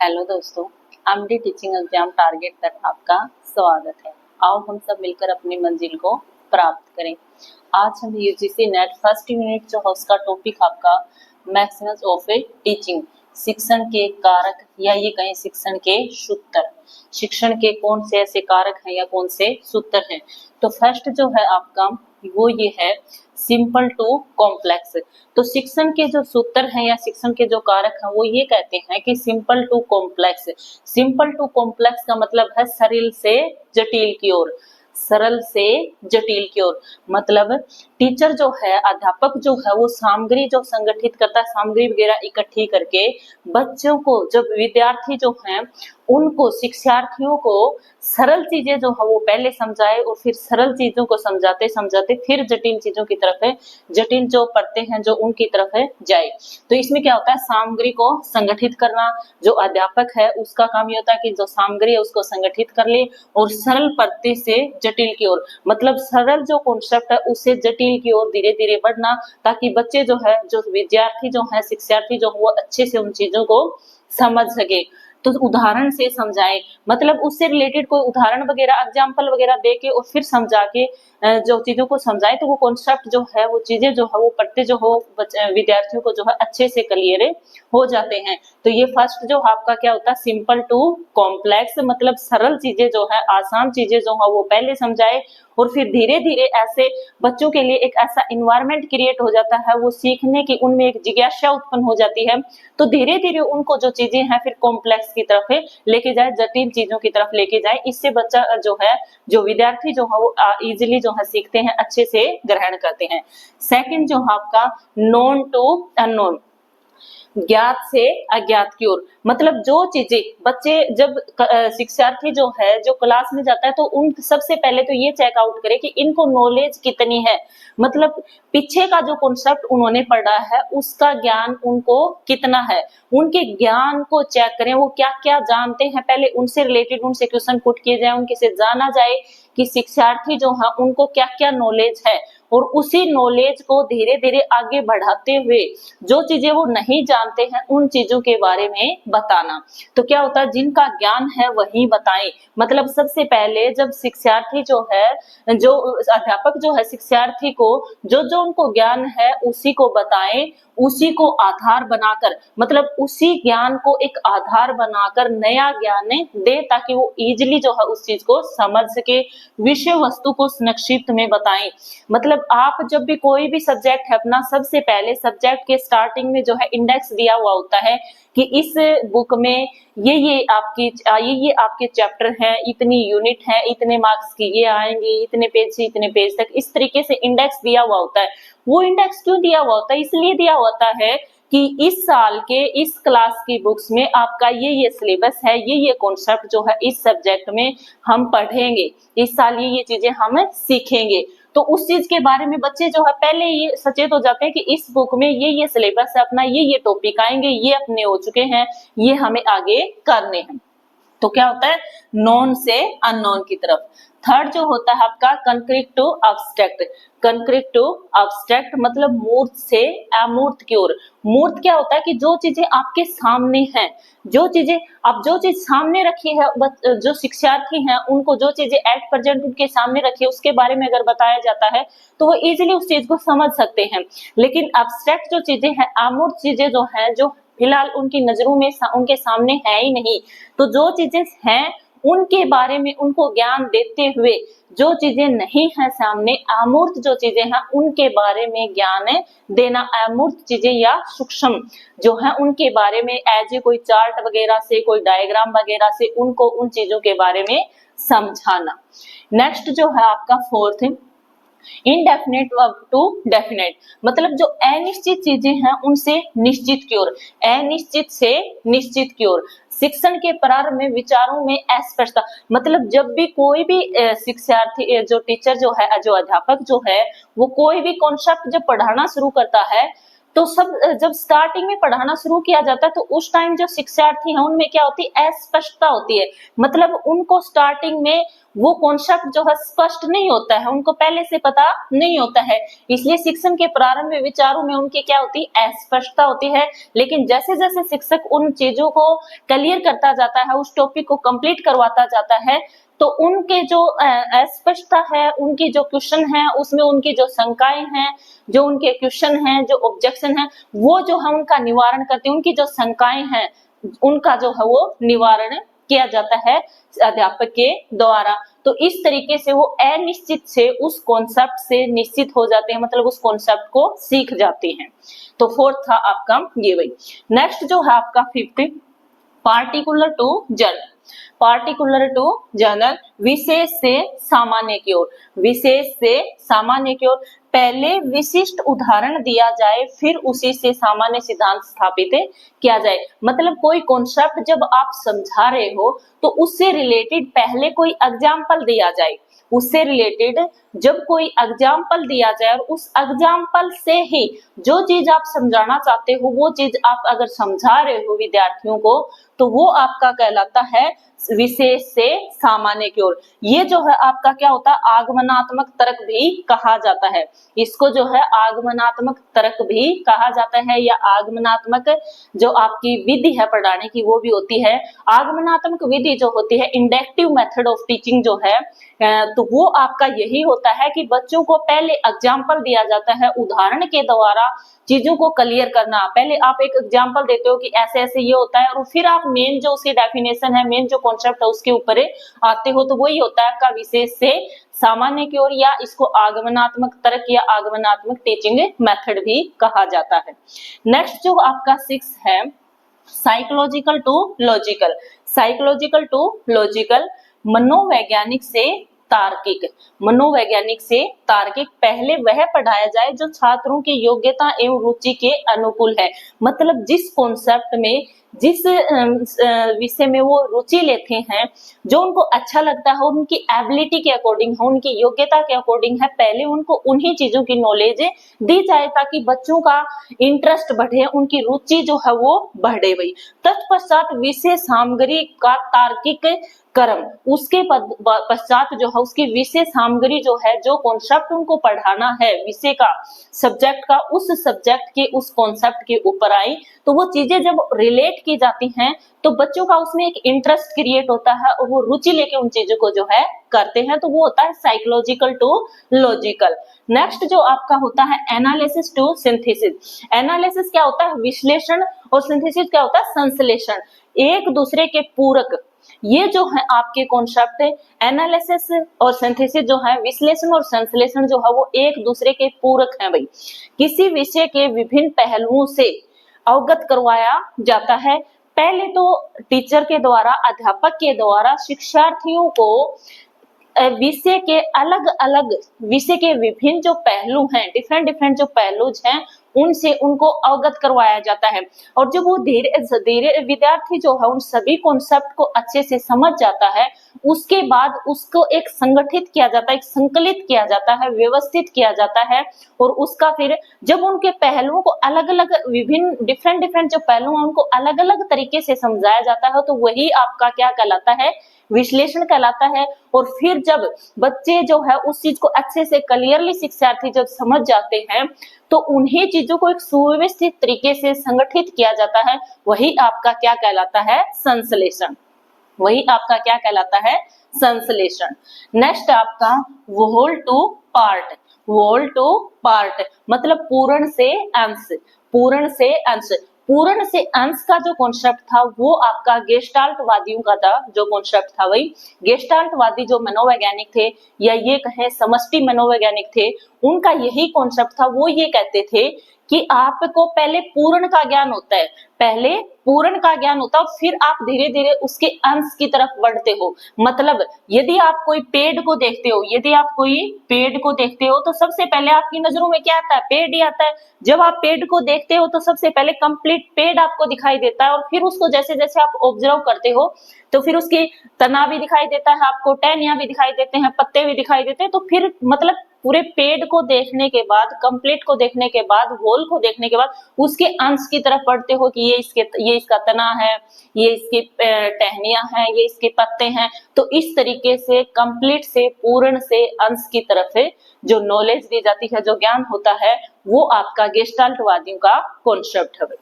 Hello दोस्तों, MD teaching exam target तक आपका स्वागत है। आओ हम सब मिलकर अपनी मंजिल को प्राप्त करें। आज हम यूजीसी नेट फर्स्ट यूनिट जो है उसका टॉपिक आपका मैक्सिमम ऑफ ए टीचिंग, शिक्षण के कारक या ये कहें शिक्षण के सूत्र, शिक्षण के कौन से ऐसे कारक हैं या कौन से सूत्र हैं। तो फर्स्ट जो है आपका वो ये है सिंपल टू कॉम्प्लेक्स। तो शिक्षण के जो सूत्र हैं या शिक्षण के जो कारक हैं वो ये कहते हैं कि simple to complex. Simple to complex का मतलब है सरल से जटिल की ओर, सरल से जटिल की ओर। मतलब टीचर जो है, अध्यापक जो है वो सामग्री जो संगठित करता है, सामग्री वगैरह इकट्ठी करके बच्चों को, जब विद्यार्थी जो हैं उनको, शिक्षार्थियों को सरल चीजें जो है वो पहले समझाए और फिर सरल चीजों को समझाते समझाते फिर जटिल चीजों की तरफ है, जटिल जो पढ़ते हैं जो उनकी तरफ है जाए। तो इसमें क्या होता है, सामग्री को संगठित करना। जो अध्यापक है उसका काम ये होता है कि जो सामग्री है उसको संगठित कर ले और सरल पढ़ते से जटिल की ओर, मतलब सरल जो कॉन्सेप्ट है उससे जटिल की ओर धीरे धीरे बढ़ना, ताकि बच्चे जो है, जो विद्यार्थी जो है, शिक्षार्थी जो वो अच्छे से उन चीजों को समझ सके। तो उदाहरण से समझाएं, मतलब उससे रिलेटेड कोई उदाहरण वगैरह, एग्जाम्पल वगैरह दे के और फिर समझा के जो चीजों को समझाएं, तो वो कॉन्सेप्ट जो है, वो चीजें जो है वो पढ़ते जो हो विद्यार्थियों को जो है अच्छे से क्लियर हो जाते हैं। तो ये फर्स्ट जो आपका क्या होता है, सिंपल टू कॉम्प्लेक्स, मतलब सरल चीजें जो है, आसान चीजें जो है वो पहले समझाए और फिर धीरे धीरे ऐसे बच्चों के लिए एक ऐसा इन्वायरमेंट क्रिएट हो जाता है, वो सीखने की उनमें एक जिज्ञासा उत्पन्न हो जाती है। तो धीरे धीरे उनको जो चीजें हैं फिर कॉम्प्लेक्स की तरफ लेके जाए, जटिल चीजों की तरफ लेके जाए। इससे बच्चा जो है, जो विद्यार्थी जो है वो इजिली जो है सीखते हैं, अच्छे से ग्रहण करते हैं। सेकंड जो है आपका नोन टू अननोन, ज्ञात से अज्ञात की ओर। मतलब जो चीजें बच्चे, जब शिक्षार्थी जो है जो क्लास में जाता है तो उन सबसे पहले तो ये चेक आउट करे कि इनको नॉलेज कितनी है, मतलब पीछे का जो कॉन्सेप्ट उन्होंने पढ़ा है उसका ज्ञान उनको कितना है, उनके ज्ञान को चेक करें, वो क्या क्या जानते हैं, पहले उनसे रिलेटेड उनसे क्वेश्चन पुट किए जाए, उनके से जाना जाए कि शिक्षार्थी जो है उनको क्या क्या नॉलेज है, और उसी नॉलेज को धीरे धीरे आगे बढ़ाते हुए जो चीजें वो नहीं जानते हैं उन चीजों के बारे में बताना। तो क्या होता है, जिनका ज्ञान है वही बताएं। मतलब सबसे पहले जब शिक्षार्थी जो है, जो अध्यापक जो है शिक्षार्थी को जो जो उनको ज्ञान है उसी को बताएं, उसी को आधार बनाकर, मतलब उसी ज्ञान को एक आधार बनाकर नया ज्ञान दे, ताकि वो इजिली जो है उस चीज को समझ सके। विषय वस्तु को संक्षिप्त में बताएं। मतलब आप जब भी कोई भी सब्जेक्ट है अपना, सबसे पहले सब्जेक्ट के स्टार्टिंग में जो है इंडेक्स दिया हुआ होता है कि इस बुक में ये आपके चैप्टर हैं, इतनी यूनिट है, इतने मार्क्स की ये आएंगे, इतने पेज से इतने पेज तक, इस तरीके से इंडेक्स दिया हुआ होता है। वो इंडेक्स क्यों दिया हुआ होता है, इसलिए दिया होता है कि इस साल के इस क्लास की बुक्स में आपका ये सिलेबस है, ये कॉन्सेप्ट जो है इस सब्जेक्ट में हम पढ़ेंगे, इस साल ये चीजें हम सीखेंगे। तो उस चीज के बारे में बच्चे जो है पहले ये सचेत हो जाते हैं कि इस बुक में ये सिलेबस है, अपना ये टॉपिक आएंगे, ये अपने हो चुके हैं, ये हमें आगे करने हैं। तो क्या होता है, नॉन से अननोन की तरफ। थर्ड जो होता है आपका concrete to abstract. Concrete to abstract मतलब मूर्त से अमूर्त की ओर। मूर्त क्या होता है कि जो चीजें आपके सामने हैं, जो चीज सामने रखी है, जो शिक्षार्थी हैं उनको जो चीजें एट प्रेजेंट उनके सामने रखी है उसके बारे में अगर बताया जाता है तो वो इजिली उस चीज को समझ सकते हैं। लेकिन अब्स्ट्रैक्ट जो चीजें हैं, अमूर्त चीजें जो हैं, जो फिलहाल उनकी नजरों में उनके सामने है ही नहीं, तो जो चीजें हैं उनके बारे में उनको ज्ञान देते हुए, जो चीजें नहीं है सामने, अमूर्त जो चीजें हैं उनके बारे में ज्ञान देना। अमूर्त चीजें या सूक्ष्म जो है उनके बारे में एज ए कोई चार्ट वगैरह से, कोई डायग्राम वगैरह से उनको उन चीजों के बारे में समझाना। नेक्स्ट जो है आपका फोर्थ, इनडेफिनेट टू डेफिनेट, मतलब जो अनिश्चित चीजें हैं उनसे निश्चित की ओर, अनिश्चित से निश्चित की ओर। शिक्षण के प्रारंभ में विचारों में अस्पष्टता, मतलब जब भी कोई भी शिक्षार्थी, जो टीचर जो है, जो अध्यापक जो है, वो कोई भी कॉन्सेप्ट जब पढ़ाना शुरू करता है तो जब स्टार्टिंग में पढ़ाना शुरू किया जाता है तो उस टाइम जो शिक्षार्थी हैं उनमें क्या होती है, अस्पष्टता होती है। मतलब उनको स्टार्टिंग में वो कॉन्सेप्ट जो है स्पष्ट नहीं होता है, उनको पहले से पता नहीं होता है, इसलिए शिक्षण के प्रारंभ में विचारों में उनकी क्या होती है, अस्पष्टता होती है। लेकिन जैसे जैसे शिक्षक उन चीजों को क्लियर करता जाता है, उस टॉपिक को कंप्लीट करवाता जाता है, तो उनके जो अस्पष्टता है, उनकी जो क्वेश्चन है, उसमें उनकी जो शंकाएं हैं, जो उनके क्वेश्चन हैं, जो ऑब्जेक्शन है, वो जो है उनका निवारण करते हैं, उनकी जो शंकाएं हैं उनका जो है वो निवारण किया जाता है अध्यापक के द्वारा। तो इस तरीके से वो अनिश्चित से उस कॉन्सेप्ट से निश्चित हो जाते हैं, मतलब उस कॉन्सेप्ट को सीख जाते हैं। तो फोर्थ था आपका ये वही। नेक्स्ट जो है आपका fifth, particular to general. Particular to general, विशेष से सामान्य की ओर। विशेष से सामान्य की ओर, पहले विशिष्ट उदाहरण दिया जाए, फिर उसी से सामान्य सिद्धांत स्थापित किया जाए। मतलब कोई कॉन्सेप्ट जब आप समझा रहे हो तो उससे रिलेटेड पहले कोई एग्जाम्पल दिया जाए, उससे रिलेटेड जब कोई एग्जाम्पल दिया जाए और उस एग्जाम्पल से ही जो चीज आप समझाना चाहते हो वो चीज आप अगर समझा रहे हो विद्यार्थियों को, तो वो आपका कहलाता है विशेष से सामान्य की ओर। ये जो है आपका क्या होता है, आगमनात्मक तर्क भी कहा जाता है। इसको जो है आगमनात्मक तर्क भी कहा जाता है, या आगमनात्मक जो आपकी विधि है पढ़ाने की वो भी होती है। आगमनात्मक विधि जो होती है, इंडक्टिव मेथड ऑफ टीचिंग जो है, तो वो आपका यही होता है कि बच्चों को पहले एग्जाम्पल दिया जाता है, उदाहरण के द्वारा चीजों को क्लियर करना। पहले आप एक एग्जाम्पल देते हो कि ऐसे ऐसे ये होता है, और फिर आप मेन जो उसकी डेफिनेशन है, मेन जो कॉन्सेप्ट है उसके ऊपर आते हो, तो वही होता है आपका विशेष से सामान्य की ओर, या इसको आगमनात्मक तर्क या आगमनात्मक टीचिंग मेथड भी कहा जाता है। नेक्स्ट जो आपका 6 है, psychological to logical. Psychological to logical, मनोवैज्ञानिक से तार्किक। मनोवैज्ञानिक से तार्किक, पहले वह पढ़ाया जाए जो छात्रों की योग्यता एवं रुचि के अनुकूल है। मतलब जिस कॉन्सेप्ट में, जिस विषय में वो रुचि लेते हैं, जो उनको अच्छा लगता है, उनकी एबिलिटी के अकॉर्डिंग है, उनकी योग्यता के अकॉर्डिंग है, पहले उनको उन्हीं चीजों की नॉलेज दी जाए ताकि बच्चों का इंटरेस्ट बढ़े, उनकी रुचि जो है वो बढ़े। वही तत्पश्चात विषय सामग्री का तार्किक क्रम, उसके पश्चात जो है उसकी विषय सामग्री जो है, जो कॉन्सेप्ट उनको पढ़ाना है विषय का, सब्जेक्ट का, उस सब्जेक्ट के उस कॉन्सेप्ट के ऊपर आई, तो वो चीजें जब रिलेट की जाती हैं तो बच्चों का उसमें एक इंटरेस्ट क्रिएट होता है और वो रुचि लेके उन चीजों को जो है करते हैं, तो वो होता है साइकोलॉजिकल टू लॉजिकल। नेक्स्ट जो आपका होता है एनालिसिस टू सिंथेसिस। एनालिसिस क्या होता है, विश्लेषण, और सिंथेसिस क्या होता है, संश्लेषण, एक दूसरे के पूरक। ये जो है आपके कॉन्सेप्ट है, एनालिसिस और सिंथेसिस जो है, विश्लेषण और संश्लेषण जो है वो एक दूसरे के पूरक हैं। भाई किसी विषय के विभिन्न पहलुओं से अवगत करवाया जाता है। पहले तो टीचर के द्वारा, अध्यापक के द्वारा शिक्षार्थियों को विषय के अलग अलग, विषय के विभिन्न जो पहलू हैं, डिफरेंट डिफरेंट जो पहलू हैं, उनसे उनको अवगत करवाया जाता है। और जब वो धीरे धीरे विद्यार्थी जो है उन सभी कॉन्सेप्ट को अच्छे से समझ जाता है, उसके बाद उसको एक संगठित किया जाता है, एक संकलित किया जाता है, व्यवस्थित किया जाता है, और उसका फिर जब उनके पहलुओं को अलग अलग, विभिन्न डिफरेंट डिफरेंट जो पहलू हैं उनको अलग अलग तरीके से समझाया जाता है, तो वही आपका क्या कहलाता है, विश्लेषण कहलाता है। और फिर जब बच्चे जो है उस चीज को अच्छे से क्लियरली शिक्षार्थी जब समझ जाते हैं, तो उन्हीं चीजों को एक सुव्यवस्थित तरीके से संगठित किया जाता है, वही आपका क्या कहलाता है, संश्लेषण। वही आपका क्या कहलाता है, संश्लेषण। नेक्स्ट आपका whole to part. Whole to part मतलब पूर्ण से अंश। पूर्ण से अंश, पूर्ण से अंश का जो कॉन्सेप्ट था वो आपका गेस्टाल्ट वादियों का था, जो कॉन्सेप्ट था वही गेस्टाल्ट वादी जो मनोवैज्ञानिक थे, या ये कहें समष्टि मनोवैज्ञानिक थे, उनका यही कॉन्सेप्ट था। वो ये कहते थे कि आपको पहले पूर्ण का ज्ञान होता है, पहले पूर्ण का ज्ञान होता है, फिर आप धीरे धीरे उसके अंश की तरफ बढ़ते हो। मतलब यदि आप कोई पेड़ को देखते हो, यदि आप कोई पेड़ को देखते हो तो सबसे पहले आपकी नजरों में क्या आता है, पेड़ ही आता है। जब आप पेड़ को देखते हो तो सबसे पहले कंप्लीट पेड़ आपको दिखाई देता है, और फिर उसको जैसे जैसे आप ऑब्जर्व करते हो तो फिर उसकी तना भी दिखाई देता है आपको, टहनियां भी दिखाई देते हैं, पत्ते भी दिखाई देते हैं, तो फिर मतलब पूरे पेड़ को देखने के बाद, कंप्लीट को देखने के बाद, होल को देखने के बाद उसके अंश की तरफ पढ़ते हो कि ये इसका तना है, ये इसकी टहनियां हैं, ये इसके पत्ते हैं। तो इस तरीके से कंप्लीट से, पूर्ण से अंश की तरफ है जो नॉलेज दी जाती है, जो ज्ञान होता है, वो आपका गेस्टाल्टवादियों का कॉन्सेप्ट है।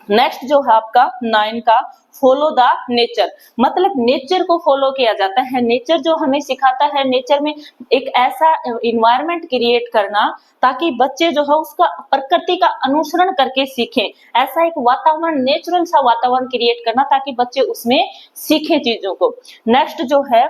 नेक्स्ट जो है आपका 9 का फॉलो द नेचर, मतलब नेचर को फॉलो किया जाता है। नेचर जो हमें सिखाता है, नेचर में एक ऐसा इन्वायरमेंट क्रिएट करना ताकि बच्चे जो है उसका प्रकृति का अनुसरण करके सीखें। ऐसा एक वातावरण, नेचुरल सा वातावरण क्रिएट करना ताकि बच्चे उसमें सीखें चीजों को। नेक्स्ट जो है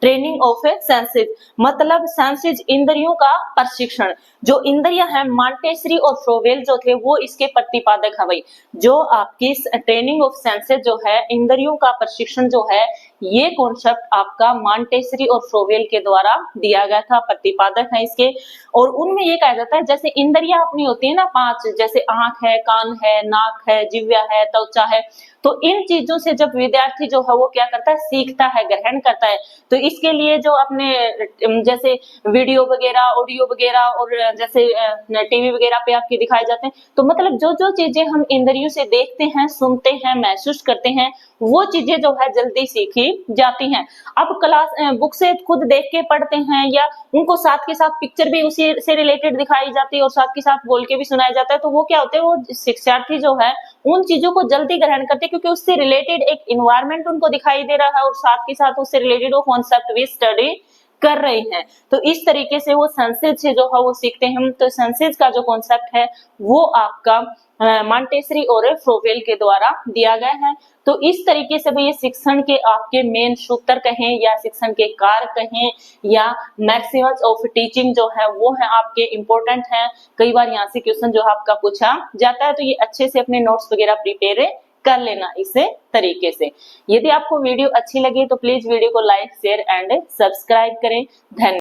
ट्रेनिंग ऑफ ए सेंसेस, मतलब सेंसेस इंद्रियों का प्रशिक्षण। जो इंद्रियां हैं, मॉन्टेसरी और फ्रोवेल जो थे वो इसके प्रतिपादक है भाई। जो आपकी ट्रेनिंग ऑफ सेंसेस जो है, इंद्रियों का प्रशिक्षण जो है, ये कॉन्सेप्ट आपका मॉन्टेसरी और फ्रोवेल के द्वारा दिया गया था, प्रतिपादक है इसके। और उनमें ये कहा जाता है जैसे इंद्रियां अपनी होती है ना 5, जैसे आंख है, कान है, नाक है, जिह्वा है, त्वचा है, तो इन चीजों से जब विद्यार्थी जो है वो क्या करता है, सीखता है, ग्रहण करता है। तो इसके लिए जो अपने जैसे वीडियो वगैरह, ऑडियो वगैरह और जैसे टीवी वगैरह पे आपके दिखाए जाते हैं, तो मतलब जो जो चीजें हम इंद्रियों से देखते हैं, सुनते हैं, महसूस करते हैं, वो चीजें जो है जल्दी सीखी जाती हैं। अब क्लास बुक से खुद देख के पढ़ते हैं या उनको साथ के साथ पिक्चर भी उसी से रिलेटेड दिखाई जाती है और साथ के साथ बोल के भी सुनाया जाता है, तो वो क्या होते हैं, वो शिक्षार्थी जो है उन चीजों को जल्दी ग्रहण करते हैं क्योंकि उससे रिलेटेड एक इन्वायरमेंट उनको दिखाई दे रहा है और साथ के साथ उससे रिलेटेड वो कॉन्सेप्ट भी स्टडी कर रहे हैं। तो इस तरीके से वो सेंसेस से जो है वो सीखते हैं। तो सेंसेस का जो कॉन्सेप्ट है वो आपका मॉन्टेसरी और फ्रोवेल के द्वारा दिया गया है। तो इस तरीके से भी ये शिक्षण के आपके मेन सूत्र कहें या शिक्षण के कारक कहें या मैक्सिमम्स ऑफ टीचिंग जो है वो है आपके इम्पोर्टेंट है। कई बार यहाँ से क्वेश्चन जो है आपका पूछा जाता है, तो ये अच्छे से अपने नोट्स वगैरह प्रिपेयर कर लेना इसे तरीके से। यदि आपको वीडियो अच्छी लगी तो प्लीज वीडियो को लाइक, शेयर एंड सब्सक्राइब करें। धन्यवाद।